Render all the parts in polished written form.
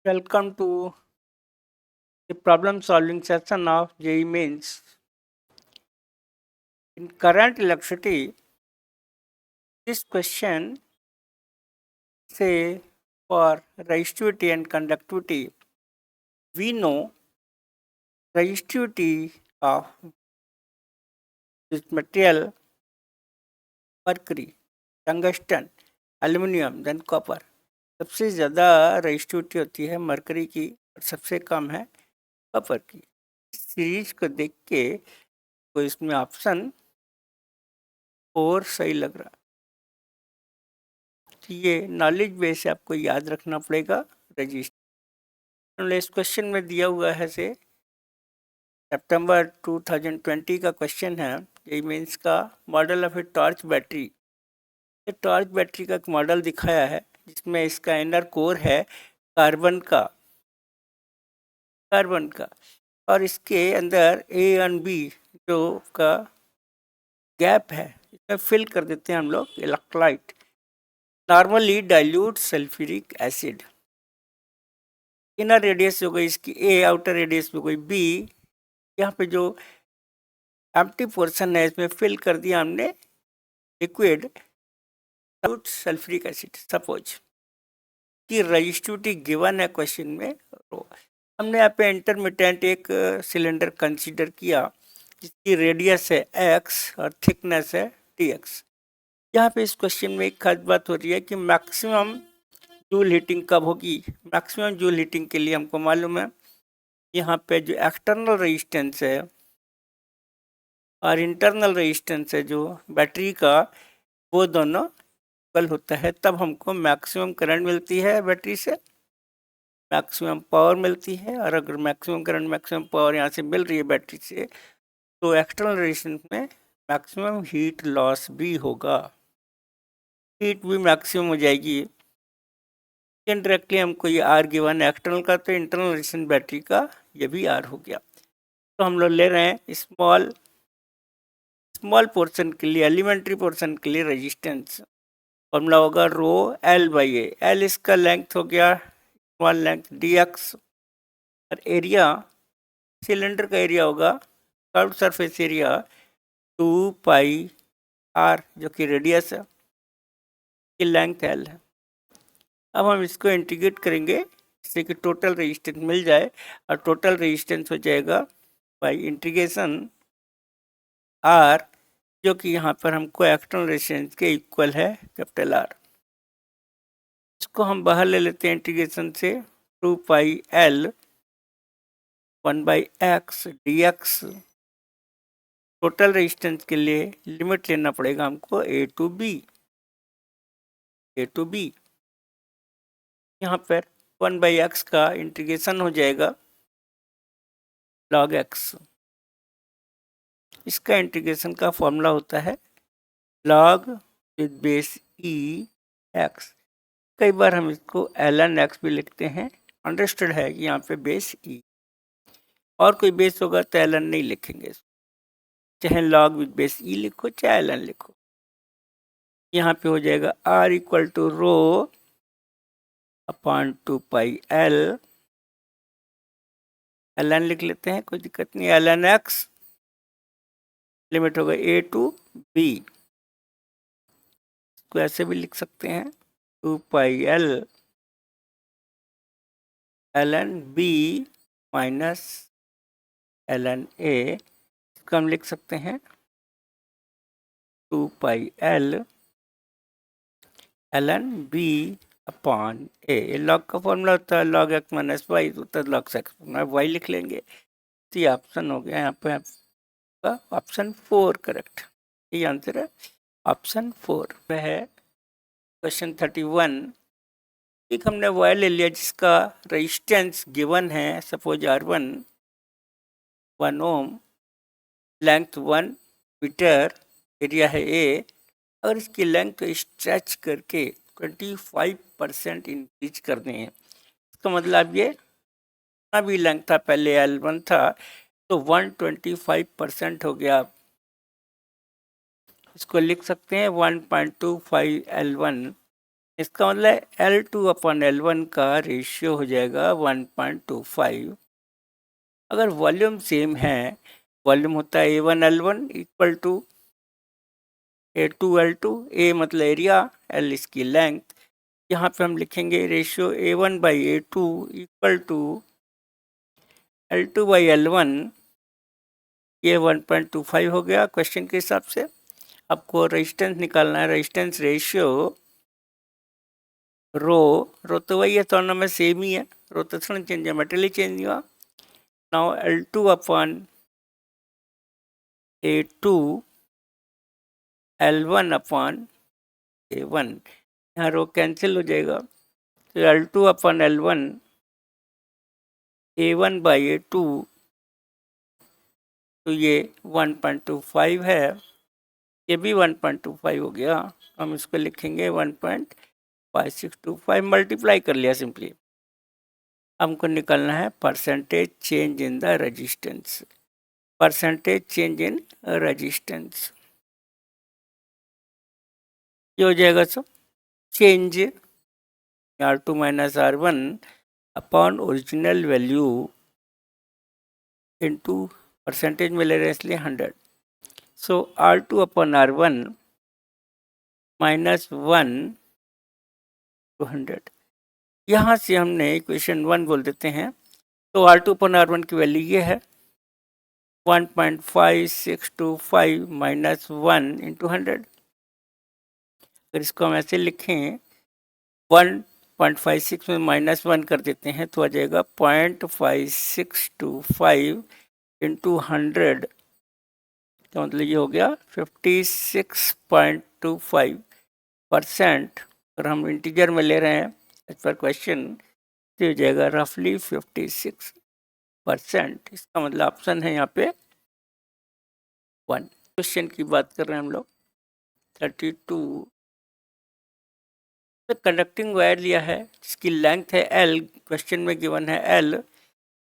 Welcome to the problem solving session of JEE Mains. In current electricity, this question say for resistivity and conductivity, we know resistivity of this material mercury, tungsten, aluminium, then copper. सबसे ज़्यादा resistivity होती है mercury की और सबसे कम है copper की। Series को देख के तो इसमें ऑप्शन 4 सही लग रहा। तो ये नॉलेज बेस से आपको याद रखना पड़ेगा रजिस्टर। इस क्वेश्चन में दिया हुआ है से सितंबर 2020 का क्वेश्चन है। ये मीन्स का model of a torch battery. ये टॉर्च बैटरी का एक मॉडल दिखाया है जिसमें इसका इनर कोर है कार्बन का और इसके अंदर ए एंड बी जो का गैप है इसमें फिल कर देते हैं हम लोग electrolyte, normally dilute sulphuric acid. Inner radius हो गई इसकी ए, आउटर रेडियस हो गई बी। यहाँ पे जो एम्प्टी पोर्शन है इसमें फिल कर दिया हमने liquid dilute sulphuric acid. Suppose की रजिस्टिविटी गिवन है क्वेश्चन में, तो हमने यहाँ पे इंटरमिटेंट एक सिलेंडर कंसीडर किया जिसकी रेडियस है x और थिकनेस है dx। यहाँ पे इस क्वेश्चन में एक खास बात हो रही है कि मैक्सिमम जूल हीटिंग कब होगी। मैक्सिमम जूल हीटिंग के लिए हमको मालूम है यहाँ पे जो एक्सटर्नल रेजिस्टेंस है और इंटरनल रेजिस्टेंस है जो बैटरी का, वो दोनों इक्वल होता है, तब हमको मैक्सिमम करंट मिलती है बैटरी से, मैक्सिमम पावर मिलती है। और अगर मैक्सिमम करंट मैक्सिमम पावर यहाँ से मिल रही है बैटरी से, तो एक्सटर्नल रेजिस्टेंस में मैक्सिमम हीट लॉस भी होगा, हीट भी मैक्सिमम हो जाएगी। इनडायरेक्टली हमको ये आर गिवन है एक्सटर्नल का, तो इंटरनल रेजिस्टेंस बैटरी का ये भी आर हो गया। तो हम लोग ले रहे हैं स्मॉल पोर्शन के लिए, एलिमेंट्री पोर्शन के लिए रेजिस्टेंस फॉर्मूला होगा rho L by A. L इसका लेंथ हो गया स्मॉल लेंथ डी एक्स, और एरिया सिलेंडर का एरिया होगा curved surface area 2 pi r जो कि रेडियस है, की लेंथ एल है। अब हम इसको इंटीग्रेट करेंगे जिससे कि टोटल रेजिस्टेंस मिल जाए, और टोटल रेजिस्टेंस हो जाएगा बाई इंटीग्रेशन आर, जो कि यहाँ पर हमको एक्सटर्नल रेजिस्टेंस के इक्वल है कैपिटल आर। इसको हम बाहर ले लेते हैं इंटीग्रेशन से, 2 pi L 1 by x D x. Total resistance के लिए लिमिट लेना पड़ेगा हमको ए टू बी। यहाँ पर 1 बाई एक्स का इंटीग्रेशन हो जाएगा लॉग एक्स। इसका इंटीग्रेशन का फॉर्मूला होता है log with base E x. कई बार हम इसको ln x भी लिखते हैं। अंडरस्टूड है कि यहाँ पे बेस ई, और कोई बेस होगा तो ln नहीं लिखेंगे, चाहे लॉग विद बेस ई लिखो चाहे ln लिखो। यहाँ पे हो जाएगा r equal to rho upon 2 pi L, ln लिख लेते हैं, कोई दिक्कत नहीं। ln x लिमिट होगा a टू b, इसको ऐसे भी लिख सकते हैं 2 pi L ln b minus ln a, इसको हम लिख सकते हैं 2 pi L ln b upon a। Log का फॉर्मूला होता है लॉग एक्स माइनस वाई, तो लॉग एक्स वाई लिख लेंगे। तो ये ऑप्शन हो गया यहाँ पे आपका ऑप्शन 4 करेक्ट। ये आंसर है ऑप्शन 4 वह है क्वेश्चन 31। एक हमने वायर ले लिया जिसका रेजिस्टेंस गिवन है, सपोज R1 1 ओम, लेंथ 1 मीटर, एरिया है A। और इसकी लेंथ को स्ट्रेच करके 25% इंक्रीज कर दें। इसका मतलब ये अभी लेंथ था पहले L1 था, तो 125% हो गया। इसको लिख सकते हैं 1.25 L1 इसका मतलब L2/L1 का रेशियो हो जाएगा 1.25। अगर वॉल्यूम सेम है, वॉल्यूम होता है A1L1 equal to A2L2, A मतलब एरिया, L इसकी लेंथ। यहाँ पे हम लिखेंगे ratio A1/A2 equal to L2/L1। ये 1.25 हो गया क्वेश्चन के हिसाब से। आपको रेजिस्टेंस निकालना है, रेजिस्टेंस रेशियो रो तो वही है, दोनों में सेम ही है, रो तो थोड़ा चेंज है, मेटेरियल चेंज नहीं हुआ। नाउ L2/A2 L1/A1, यहाँ रो कैंसिल हो जाएगा, तो L2/L1 A1/A2, तो ये 1.25 है, ये भी 1.25 हो गया। हम इसको लिखेंगे 1.5625, मल्टीप्लाई कर लिया सिंपली। हमको निकालना है percentage change in the resistance, percentage change in resistance. ये हो जाएगा सब change R2 minus R1 upon original value into percentage में ले रहे हैं इसलिए 100। सो R2/R1 माइनस 1 to 100। यहाँ से हमने इक्वेशन 1 बोल देते हैं, तो R2/R1 की वैल्यू ये है 1.5625 माइनस 1 इंटू 100। अगर इसको हम ऐसे लिखें, 1.56 में माइनस 1 कर देते हैं तो आ जाएगा 0.5625 इंटू 100, तो मतलब ये हो गया 56.25%। और हम इंटीजर में ले रहे हैं एज पर क्वेश्चन, तो हो जाएगा रफली 56%। इसका मतलब ऑप्शन है यहाँ पे 1। क्वेश्चन की बात कर रहे हैं हम लोग 32। तो कंडक्टिंग वायर लिया है जिसकी लेंथ है L, क्वेश्चन में गिवन है L,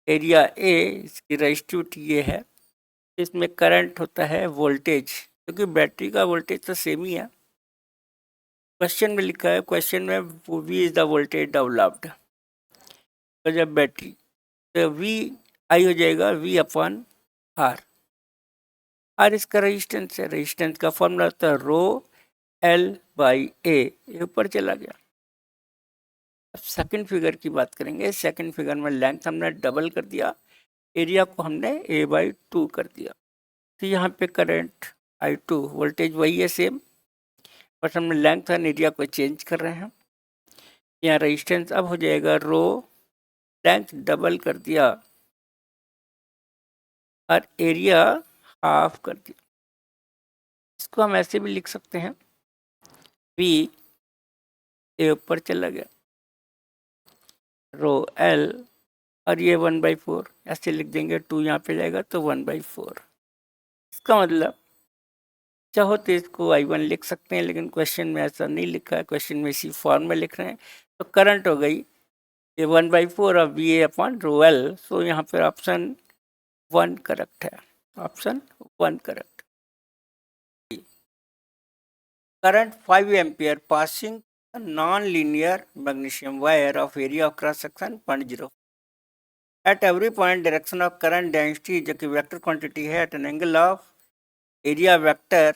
एरिया A, इसकी रेजिस्टिविटी ये है। इसमें करंट होता है वोल्टेज, क्योंकि बैटरी का वोल्टेज तो सेम ही है। क्वेश्चन में लिखा है, क्वेश्चन में V is the voltage developed, तो जब बैटरी, तो V आई हो जाएगा V/R। R इसका रेजिस्टेंस है, रेजिस्टेंस का फॉर्मूला होता है रो L/A, ये ऊपर चला गया। अब सेकंड फिगर की बात करेंगे। सेकंड फिगर में लेंथ हमने डबल कर दिया, एरिया को हमने A/2 कर दिया। तो यहाँ पे करंट I2, वोल्टेज वही है सेम, बट हमने लेंथ एंड एरिया को चेंज कर रहे हैं। यहाँ रेजिस्टेंस अब हो जाएगा रो, लेंथ डबल कर दिया और एरिया हाफ कर दिया। इसको हम ऐसे भी लिख सकते हैं, V ए ऊपर चला गया, रो L, और ये 1/4 ऐसे लिख देंगे, 2 यहाँ पे जाएगा तो 1/4। इसका मतलब चाहो तो इसको I1 लिख सकते हैं, लेकिन क्वेश्चन में ऐसा नहीं लिखा है, क्वेश्चन में इसी फॉर्म में लिख रहे हैं। तो करंट हो गई ये 1/4 ऑफ VA/ρL। सो यहाँ पर ऑप्शन 1 करेक्ट है, option 1 correct. Current 5 ampere passing non linear magnesium wire of area of cross section 0.0 at every point direction of current density, जो कि वेक्टर क्वांटिटी है, at an angle of area vector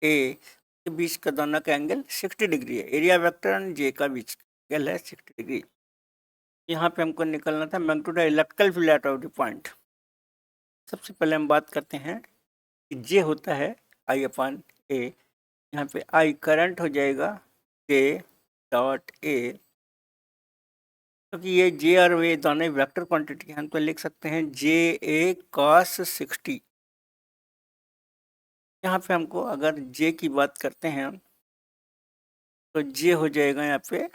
A के बीच का दोनों का एंगल 60 डिग्री है। एरिया वेक्टर और जे का बीच का एंगल है 60 डिग्री। यहाँ पे हमको निकलना था magnitude electrical field at every point. सबसे पहले हम बात करते हैं कि जे होता है I/A। यहाँ पे I करंट हो जाएगा J.A, क्योंकि ये J और वे दोनों वेक्टर क्वांटिटी हम तो लिख सकते हैं JA cos 60। यहाँ पे हमको अगर J की बात करते हैं तो J हो जाएगा यहाँ पे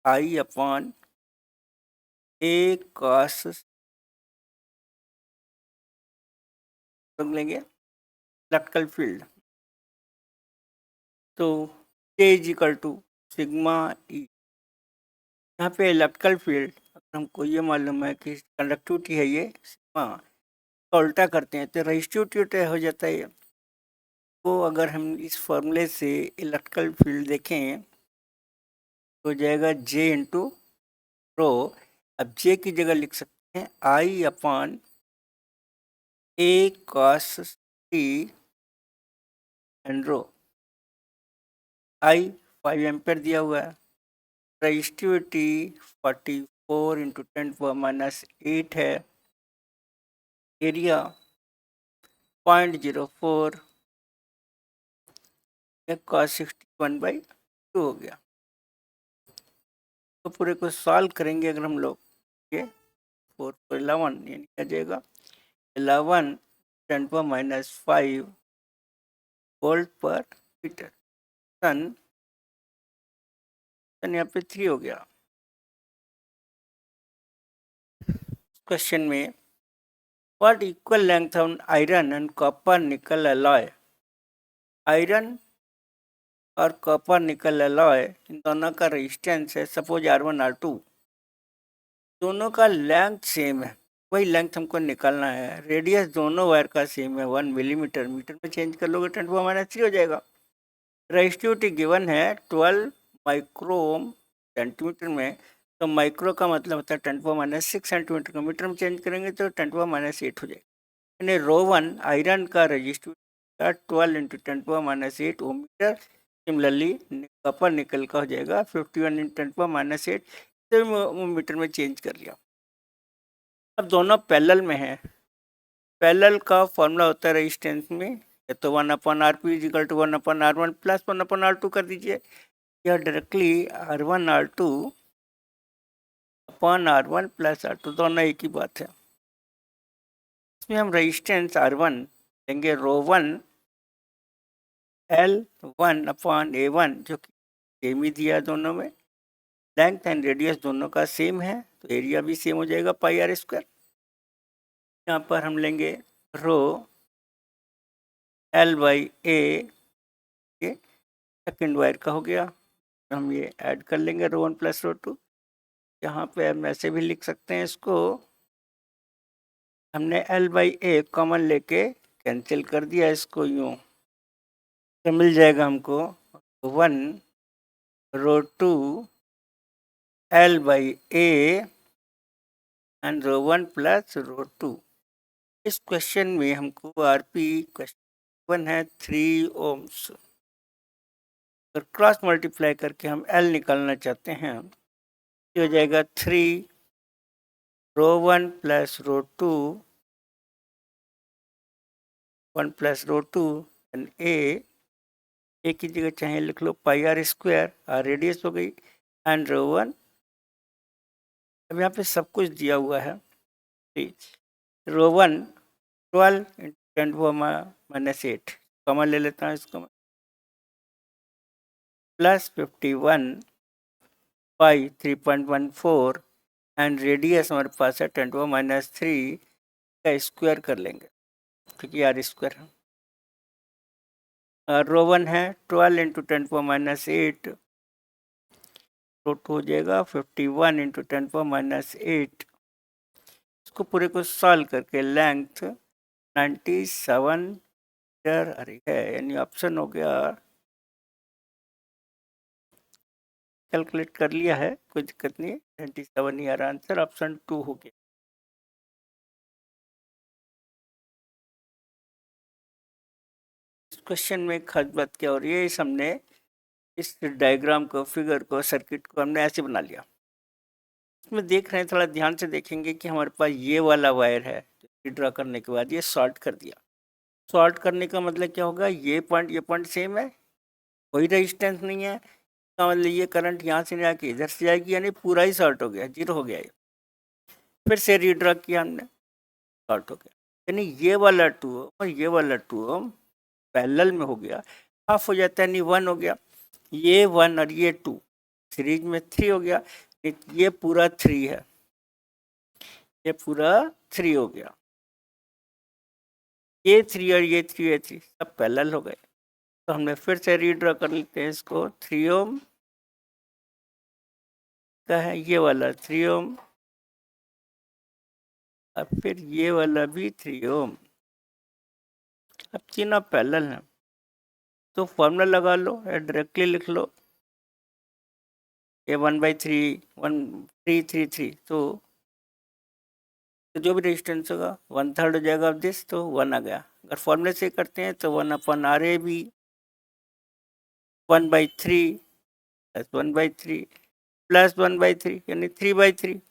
I/A cos लेंगे इलेक्ट्रिकल फील्ड, तो J is equal to sigma E। यहाँ पे इलेक्ट्रिकल फील्ड अगर हमको ये मालूम है कि कंडक्टिविटी है ये सिग्मा, तो उल्टा करते हैं तो रेजिस्टिविटी हो जाता है। तो अगर हम इस फॉर्मूले से इलेक्ट्रिकल फील्ड देखें हो जाएगा जे इंटू रो। अब जे की जगह लिख सकते हैं I upon A cos T and rho. I 5 ampere दिया हुआ है, रेजिस्टिविटी 44 इंटू 10⁻⁸ है, एरिया 0.04 कॉस 61/2 हो गया। तो पूरे को सॉल्व करेंगे अगर हम लोग, ये 4 पर 11 यानी आ जाएगा 11 10⁻⁵ वोल्ट पर मीटर। सन यहाँ पे 3 हो गया। क्वेश्चन में what equal length on iron and copper nickel alloy. Iron और कॉपर निकल अलॉय इन दोनों का रेजिस्टेंस है सपोज R1 R2, दोनों का लेंथ सेम है, वही लेंथ हमको निकालना है। रेडियस दोनों वायर का सेम है 1 मिलीमीटर, मीटर में चेंज कर लोगे 10⁻³ हो जाएगा। रेजिस्टिविटी गिवन है 12 माइक्रोम सेंटीमीटर में, तो माइक्रो का मतलब होता है 10⁻6 सेंटीमीटर का, मीटर में चेंज करेंगे तो 10⁻8 हो जाएगा। यानी रो1 आयरन का रेजिस्टिविटी 12 इंटू 10⁻8 ओम मीटर। सिमिलरली कॉपर निकल का हो जाएगा 51 इंटू 10⁻8, तो मीटर में चेंज कर लिया। अब दोनों पैरेलल में है, पैरेलल का फॉर्मूला होता है रेजिस्टेंस में, या तो 1/RP equal to 1/R1 plus 1/R2 कर दीजिए, या directly R1R2 upon R1 plus R2, दोनों एक ही बात है। इसमें हम रेजिस्टेंस R1 लेंगे रो1 L1 अपॉन A1, जो कि सेम ही दिया है दोनों में, लेंथ एंड रेडियस दोनों का सेम है तो एरिया भी सेम हो जाएगा πr²। यहाँ पर हम लेंगे रो L/A, ये सेकेंड वायर का हो गया, हम ये ऐड कर लेंगे रो1 प्लस रो2। यहाँ पे हम ऐसे भी लिख सकते हैं इसको, हमने L/A कॉमन लेके कैंसिल कर दिया इसको यूँ, तो मिल जाएगा हमको 1 रो2 L/A एंड रो1 प्लस रो2। इस क्वेश्चन में हमको आरपी क्वेश्चन है 3 ओम्स, और क्रॉस मल्टीप्लाई करके हम L निकालना चाहते हैं, ये हो जाएगा 3 रो1 प्लस रो2 1 प्लस रो2 एंड ए की जगह चाहे लिख लो πr², रेडियस हो गई, एंड रो1। अब यहाँ पे सब कुछ दिया हुआ है, रो1 12 इंटू 10⁻⁸, कॉमन ले लेता हूँ इसको, प्लस 51 बाई 3.14 एंड रेडियस हमारे पास है 10⁻³ का स्क्वायर कर लेंगे क्योंकि R² है। रो1 है 12 इंटू 10⁻8, रो2 हो जाएगा 51 इंटू 10⁻8। इसको पूरे को सॉल्व करके लेंथ 97 मीटर अरे है, यानी ऑप्शन हो गया, कैलकुलेट कर लिया है, कोई दिक्कत नहीं है, 97 नहीं आ रहा आंसर, ऑप्शन 2 हो गया। इस क्वेश्चन में खास बात क्या हो रही है, इस हमने इस डायग्राम को, फिगर को, सर्किट को हमने ऐसे बना लिया। इसमें देख रहे हैं, थोड़ा ध्यान से देखेंगे कि हमारे पास ये वाला वायर है, ड्रा करने के बाद ये शॉर्ट कर दिया। शॉर्ट करने का मतलब क्या होगा, ये पॉइंट सेम है, कोई रेजिस्टेंस नहीं है, इसका मतलब ये करंट यहाँ से नहीं आके इधर से जाएगी, यानी पूरा ही शॉर्ट हो गया, जीरो हो गया ये। फिर से रीड्रा किया हमने, शॉर्ट हो गया, यानी ये वाला 2 ओम और ये वाला 2 ओम पैरेलल में हो गया, हाफ हो जाता है, यानी 1 हो गया, ये 1 और ये 2 सीरीज में 3 हो गया, ये पूरा 3 है, ये पूरा 3 हो गया, ये 3 और ये 3 सब पैरेलल हो गए। तो हमने फिर से रीड्रा कर लेते हैं इसको, 3 ओम का है ये वाला 3 ओम, अब फिर ये वाला भी 3 ओम, अब तीनों पैरेलल हैं, तो फॉर्मूला लगा लो या डायरेक्टली लिख लो, ये 1/3 1 3 3 3 तो जो भी रेजिस्टेंस होगा 1/3 हो जाएगा ऑफ दिस, तो 1 आ गया। अगर फॉर्मूले से करते हैं तो 1/RAB 1/3 प्लस 1/3 प्लस 1/3 यानी 3/3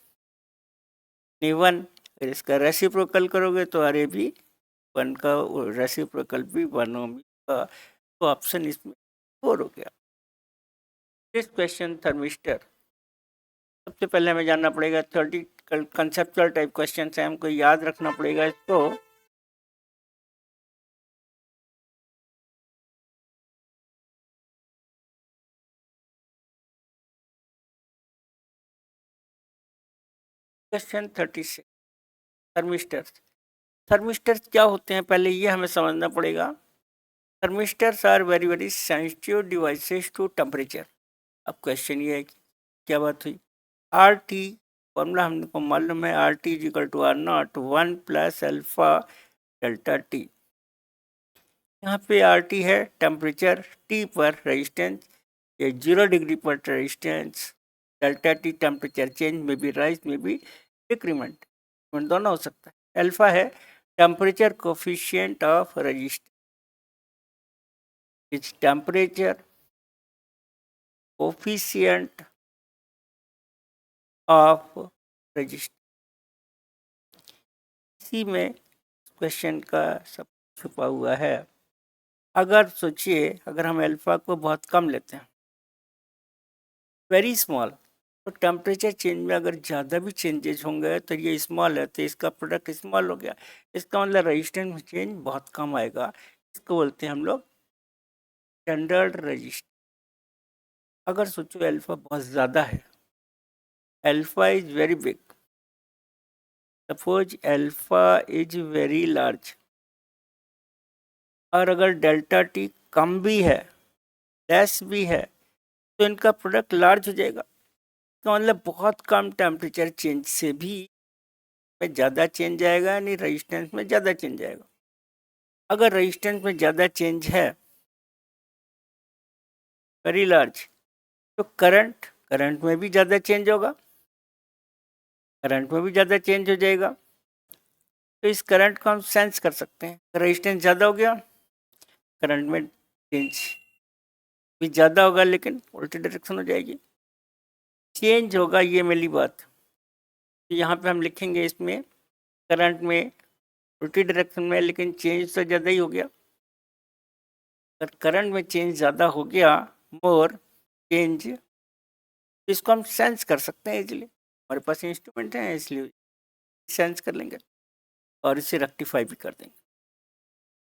यानी 1। अगर इसका रेसिप्रोकल करोगे तो RAB 1 का रेसिप्रोकल भी 1 होगा, तो ऑप्शन इसमें 4 हो गया। दिस क्वेश्चन थर्मिस्टर, सबसे पहले हमें जानना पड़ेगा थ्योरेटिकल कंसेप्चुअल टाइप क्वेश्चन है, हमको याद रखना पड़ेगा इसको। Question 36 thermistor. थर्मिस्टर क्या होते हैं पहले ये हमें समझना पड़ेगा। Thermistors are very very sensitive devices to temperature. अब क्वेश्चन ये है कि क्या बात हुई, आर टी फॉर्मूला हमको मालूम है, R T is equal to R naught 1 plus alpha delta T. यहाँ पे आर टी है टेम्परेचर, टी पर रेजिस्टेंस, ये 0 डिग्री पर resistance, delta T temperature change में भी राइज में भी डिक्रीमेंट दोनों हो सकता है। अल्फा है temperature coefficient of resistance, is temperature coefficient of resistance. इसी में क्वेश्चन का सब छुपा हुआ है। अगर सोचिए अगर हम अल्फा को बहुत कम लेते हैं, वेरी स्मॉल, तो टेम्परेचर चेंज में अगर ज़्यादा भी चेंजेस होंगे तो ये स्मॉल है, तो इसका प्रोडक्ट स्मॉल हो गया। इसका मतलब रेजिस्टेंस में चेंज बहुत कम आएगा, इसको बोलते हैं हम लोग स्टैंडर्ड रेजिस्टेंस। अगर सोचो अल्फा बहुत ज़्यादा है, alpha is very big, suppose alpha is very large, और अगर डेल्टा टी कम भी है लेस भी है तो इनका प्रोडक्ट लार्ज हो जाएगा। तो मतलब बहुत कम टेम्परेचर चेंज से भी में ज़्यादा चेंज आएगा, यानी रेजिस्टेंस में ज़्यादा चेंज आएगा। अगर रेजिस्टेंस में ज़्यादा चेंज है वेरी लार्ज, तो करंट में भी ज़्यादा चेंज होगा, करंट में भी ज़्यादा चेंज हो जाएगा। तो इस करंट को हम सेंस कर सकते हैं। रेजिस्टेंस ज़्यादा हो गया, करंट में चेंज भी ज़्यादा होगा लेकिन उल्टी डायरेक्शन हो जाएगी, चेंज होगा, ये मेरी बात। तो यहाँ पे हम लिखेंगे इसमें करंट में उल्टी डायरेक्शन में, लेकिन चेंज तो ज़्यादा ही हो गया। अगर करंट में चेंज ज़्यादा हो गया, मोर चेंज, इसको हम सेंस कर सकते हैं इजीली, हमारे पास इंस्ट्रूमेंट है इसलिए सेंस कर लेंगे और इसे रेक्टिफाई भी कर देंगे।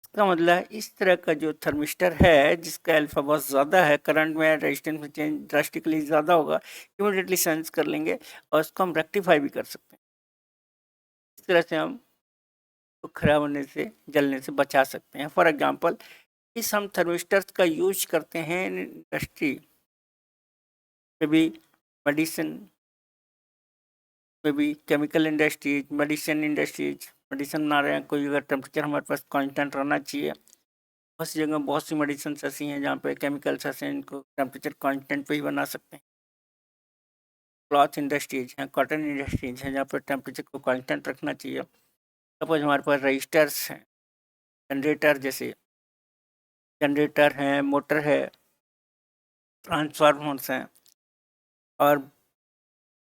इसका मतलब है इस तरह का जो थर्मिस्टर है जिसका अल्फा बहुत ज़्यादा है, करंट में रेजिस्टेंस में चेंज ड्रास्टिकली ज़्यादा होगा, इमीडिएटली सेंस कर लेंगे और इसको हम रेक्टिफाई भी कर सकते हैं। इस तरह से हम तो खराब होने से जलने से बचा सकते हैं। फॉर एग्जांपल इस हम थर्मिस्टर्स का यूज करते हैं इंडस्ट्री में भी, मेडिसिन में भी, केमिकल इंडस्ट्रीज, मेडिसिन बना रहे हैं, कोई अगर टेम्परेचर हमारे पास कांस्टेंट रहना चाहिए। बहुत सी जगह बहुत सी मेडिसिन ऐसी हैं जहाँ पे केमिकल्स ऐसे हैं इनको टेम्परेचर कांस्टेंट पे ही बना सकते हैं। क्लॉथ इंडस्ट्रीज हैं, कॉटन इंडस्ट्रीज हैं जहाँ पर टेम्परेचर को कांस्टेंट रखना चाहिए। सपोज हमारे पास रजिस्टर्स हैं, जनरेटर जैसे जनरेटर हैं, मोटर है, ट्रांसफार्मर्स हैं, और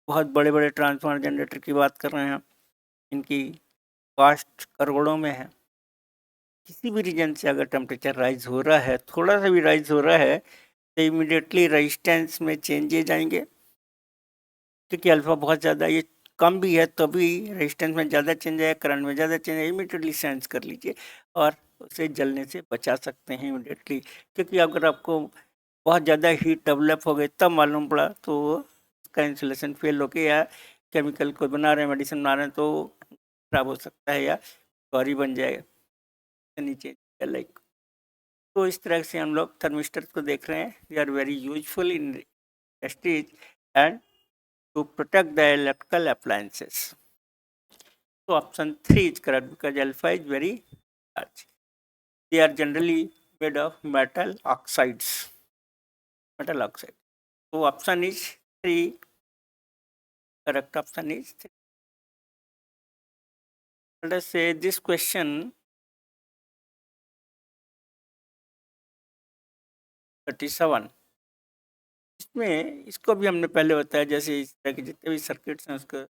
बहुत बड़े बड़े ट्रांसफार्मर जनरेटर की बात कर रहे हैं, इनकी कॉस्ट करोड़ों में है। किसी भी रीजन से अगर टेम्परेचर राइज हो रहा है, थोड़ा सा भी राइज हो रहा है, तो इमीडिएटली रेजिस्टेंस में चेंजेज आएंगे, क्योंकि अल्फा बहुत ज़्यादा, ये कम भी है तो भी रेजिस्टेंस में ज़्यादा चेंज आएगा, करंट में ज़्यादा चेंज आएगा, इमीडिएटली सेंस कर लीजिए और उसे जलने से बचा सकते हैं इमीडिएटली। क्योंकि अगर आपको बहुत ज़्यादा हीट डेवलप हो गई तब मालूम पड़ा तो उसका इंसुलेशन फेल हो गया, या केमिकल को बना रहे हैं, मेडिसिन बना रहे हैं, तो खराब हो सकता है या गौरी बन जाएगा नीचे लाइक। तो इस तरह से हम लोग थर्मिस्टर को देख रहे हैं, they are very useful in industries and to protect the electrical appliances. So option 3 is correct because alpha is very large. They are generally made of metal oxides. Metal oxide. So option is 3. Correct option is 3. Let us say this question 37. इसमें इसको भी हमने पहले बताया, जैसे इस तरह के जितने भी सर्किट्स हैं उसको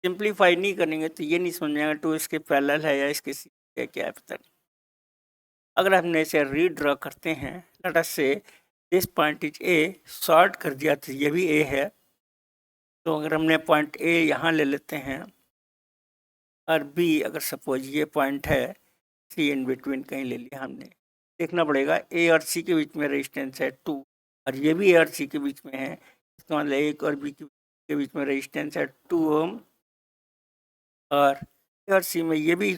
सिंप्लीफाई नहीं करेंगे तो ये नहीं समझ में आएगा 2 इसके पैरेलल है या इसके है, क्या है पता नहीं। अगर हमने इसे रीड्रॉ करते हैं, लेट अस से this point is a, short कर दिया तो ये भी ए है, तो अगर हमने पॉइंट ए यहाँ ले लेते हैं और बी अगर सपोज ये पॉइंट है, सी इन बिटवीन कहीं ले लिया हमने, देखना पड़ेगा ए और सी के बीच में रेजिस्टेंस है 2 और ये भी ए और सी के बीच में है, इसका मतलब ए और बी के बीच में रेजिस्टेंस है 2 ओम और ए और सी में ये भी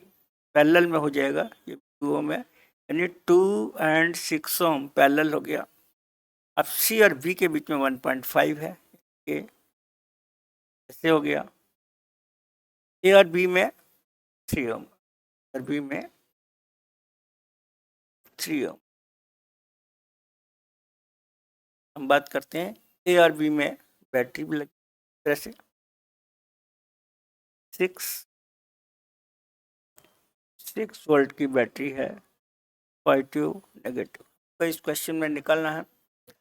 पैरेलल में हो जाएगा, ये 2 ओम है, यानी 2 और 6 ओम पैरेलल हो गया। अब सी और बी के बीच में 1.5 है, ये ऐसे हो गया। ए और बी में 3 ओम और बी में 3 ओम। हम बात करते हैं ए और बी में बैटरी भी लगी तरह से 6 वोल्ट की बैटरी है, पॉजिटिव नेगेटिव। तो इस क्वेश्चन में निकालना है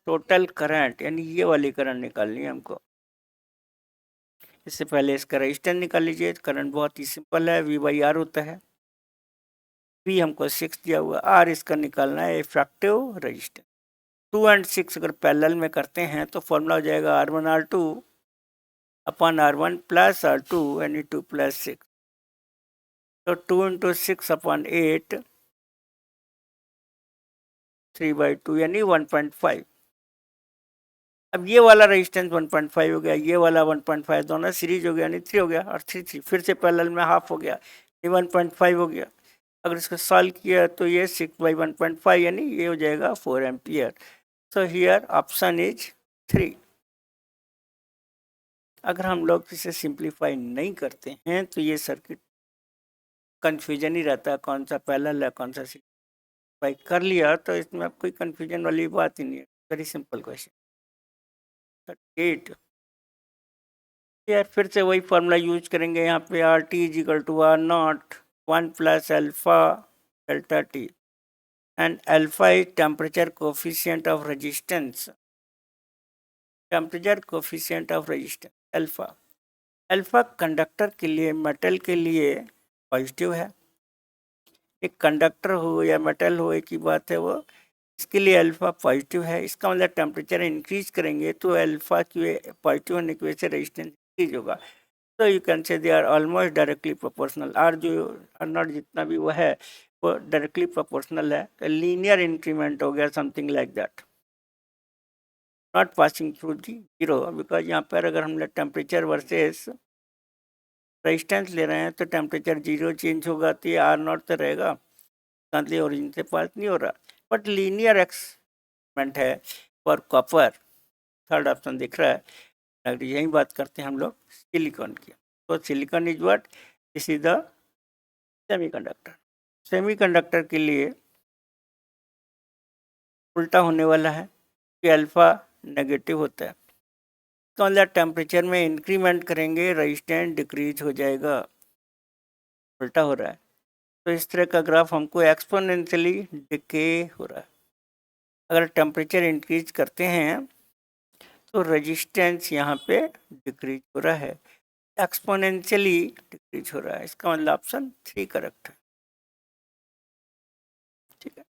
टोटल करंट, यानी ये वाली करंट निकालनी है हमको। इससे पहले इसका रजिस्टेंस निकाल लीजिए। करंट बहुत ही सिंपल है, V/R होता है। V हमको 6 दिया हुआ, R इसका निकालना है इफेक्टिव रजिस्टेंस। 2 और 6 अगर पैरेलल में करते हैं तो फॉर्मूला हो जाएगा R1 R2 upon R1 plus R2 यानी 2 + 6, तो 2 × 6 अपॉन 8 3/2 यानी 1.5। अब ये वाला रेजिस्टेंस 1.5 हो गया, ये वाला 1.5, दोनों सीरीज हो गया यानी 3 हो गया, और 3 फिर से पैरेलल में हाफ हो गया, ये 1.5 हो गया। अगर इसको सॉल्व किया तो ये 6/1.5 यानी ये हो जाएगा 4 ampere. So here option is 3। अगर हम लोग इसे सिंप्लीफाई नहीं करते हैं तो ये सर्किट कन्फ्यूजन ही रहता है, कौन सा पैरेलल है कौन सा सिंप्लीफाई कर लिया तो इसमें कोई कन्फ्यूजन वाली बात ही नहीं है। Very simple question. 8 यार फिर से वही फार्मूला यूज करेंगे यहाँ पे, RT = R0 1 + alpha delta T and alpha is temperature coefficient of resistance. Temperature coefficient of resistance alpha. Alpha conductor के लिए, मेटल के लिए पॉजिटिव है। एक कंडक्टर हो या मेटल हो एक ही बात है, वो इसके लिए अल्फा पॉजिटिव है। इसका मतलब टेम्परेचर इंक्रीज करेंगे तो अल्फा की पॉजिटिव होने की वजह से रेजिस्टेंस इंक्रीज होगा। तो you can say they are almost directly proportional. R जो R0 जितना भी वो है वो डायरेक्टली प्रोपोर्शनल है, तो लीनियर इंक्रीमेंट हो गया, something like that, not passing through the zero. Because यहाँ पर अगर हमने टेम्परेचर वर्सेस रेजिस्टेंस ले रहे हैं तो टेम्परेचर 0 चेंज होगा तो ये R0 तो रहेगा, साथ ओरिजिन से पास नहीं हो रहा। बट लीनियर एक्सपेरिमेंट है फॉर कॉपर, थर्ड ऑप्शन दिख रहा है। अगर यही बात करते हैं हम लोग सिलिकॉन की, तो silicon is what, this is the semiconductor. Semiconductor के लिए उल्टा होने वाला है कि अल्फा नेगेटिव होता है, तो मतलब टेम्परेचर में इंक्रीमेंट करेंगे रेजिस्टेंस डिक्रीज हो जाएगा, उल्टा हो रहा है। तो इस तरह का ग्राफ हमको एक्सपोनेंशियली डिके हो रहा है। अगर टेम्परेचर इंक्रीज करते हैं तो रेजिस्टेंस यहाँ पे डिक्रीज हो रहा है, एक्सपोनेंशियली डिक्रीज हो रहा है। इसका मतलब ऑप्शन 3 करेक्ट है। ठीक है।